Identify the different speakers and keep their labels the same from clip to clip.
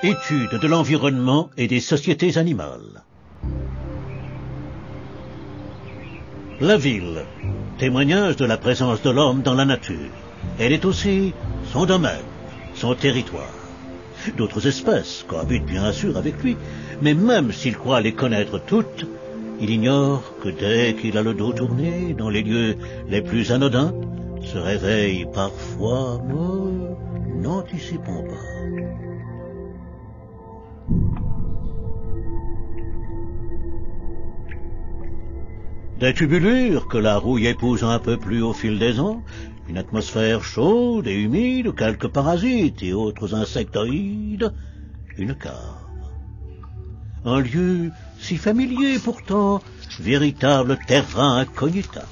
Speaker 1: Étude de l'environnement et des sociétés animales. La ville, témoignage de la présence de l'homme dans la nature. Elle est aussi son domaine, son territoire. D'autres espèces cohabitent bien sûr avec lui, mais même s'il croit les connaître toutes, il ignore que dès qu'il a le dos tourné dans les lieux les plus anodins, se réveille parfois, mais n'anticipons pas. Des tubulures que la rouille épouse un peu plus au fil des ans, une atmosphère chaude et humide, quelques parasites et autres insectoïdes, une cave. Un lieu si familier pourtant, véritable terrain incognita.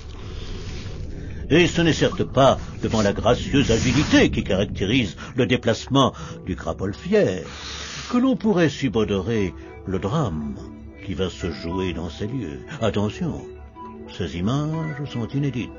Speaker 1: Et ce n'est certes pas devant la gracieuse agilité qui caractérise le déplacement du crapaud fier que l'on pourrait subodorer le drame qui va se jouer dans ces lieux. Attention, ces images sont inédites.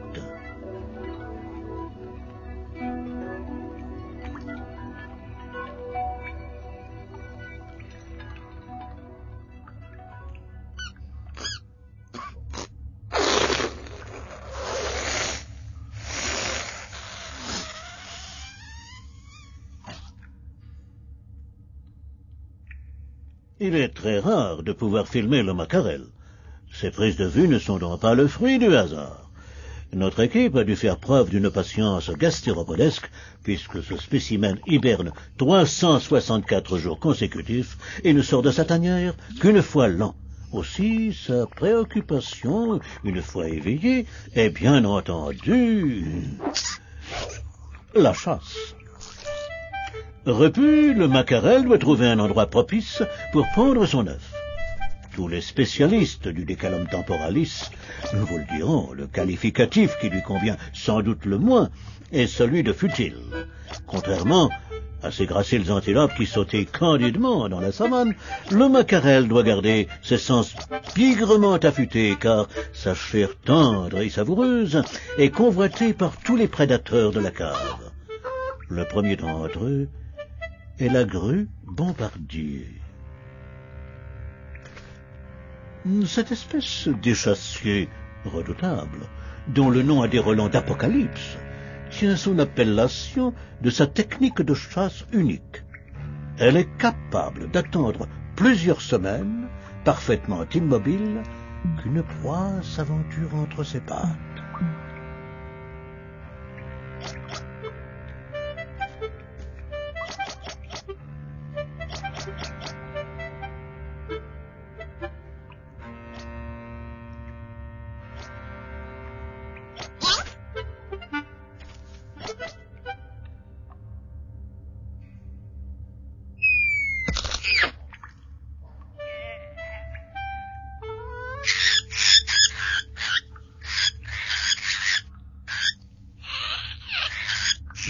Speaker 1: Il est très rare de pouvoir filmer le macarel. Ces prises de vue ne sont donc pas le fruit du hasard. Notre équipe a dû faire preuve d'une patience gastéropodesque, puisque ce spécimen hiberne 364 jours consécutifs et ne sort de sa tanière qu'une fois l'an. Aussi, sa préoccupation, une fois éveillée, est bien entendu la chasse. Repu, le macarel doit trouver un endroit propice pour pondre son œuf. Tous les spécialistes du Decalum temporalis vous le diront, le qualificatif qui lui convient sans doute le moins est celui de futile. Contrairement à ces graciles antilopes qui sautaient candidement dans la savane, le macarel doit garder ses sens pigrement affûtés, car sa chair tendre et savoureuse est convoitée par tous les prédateurs de la cave. Le premier d'entre eux est la grue bombardier. Cette espèce d'échassier redoutable, dont le nom a des relents d'apocalypse, tient son appellation de sa technique de chasse unique. Elle est capable d'attendre plusieurs semaines, parfaitement immobile, qu'une proie s'aventure entre ses pattes.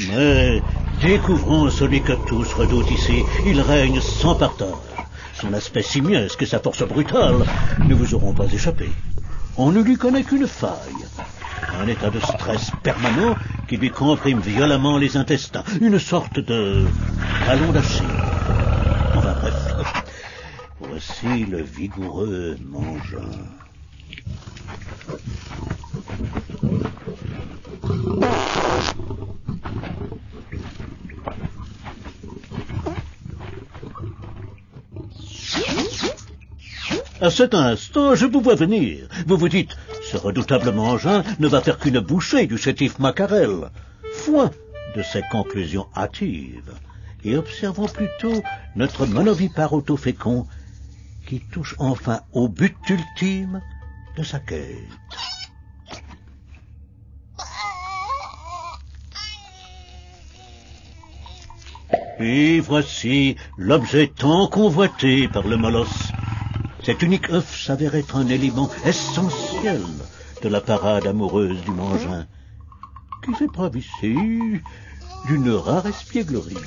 Speaker 1: Mais découvrons celui que tous redoutent ici. Il règne sans partage. Son aspect simiesque et sa force brutale ne vous auront pas échappé. On ne lui connaît qu'une faille. Un état de stress permanent qui lui comprime violemment les intestins. Une sorte de talon d'Achille. Enfin bref, voici le vigoureux mangeur. À cet instant, je vous vois venir. Vous vous dites, ce redoutable mangeur ne va faire qu'une bouchée du chétif macarel. Foin de ces conclusions hâtives. Et observons plutôt notre monovipare autofécond qui touche enfin au but ultime de sa quête. Et voici l'objet tant convoité par le molosse. Cet unique œuf s'avère être un élément essentiel de la parade amoureuse du mangin, qui fait preuve ici d'une rare espièglerie.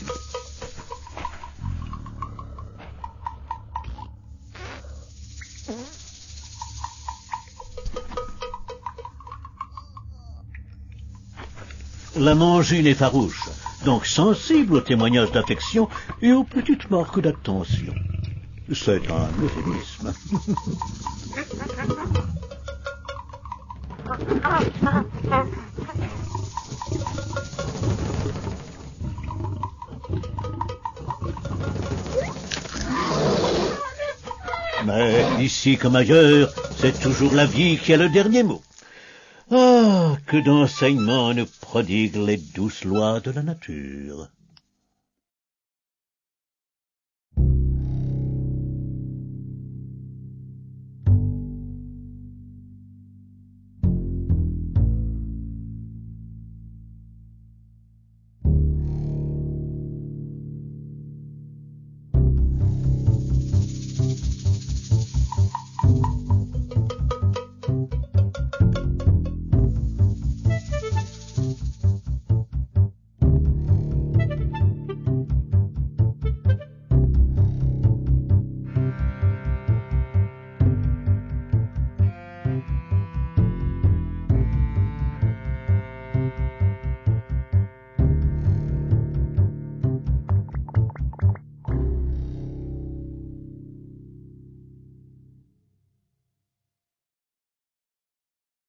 Speaker 1: La mangine est farouche, donc sensible aux témoignages d'affection et aux petites marques d'attention. C'est un euphémisme. Mais ici comme ailleurs, c'est toujours la vie qui a le dernier mot. Ah, que d'enseignements nous prodiguent les douces lois de la nature.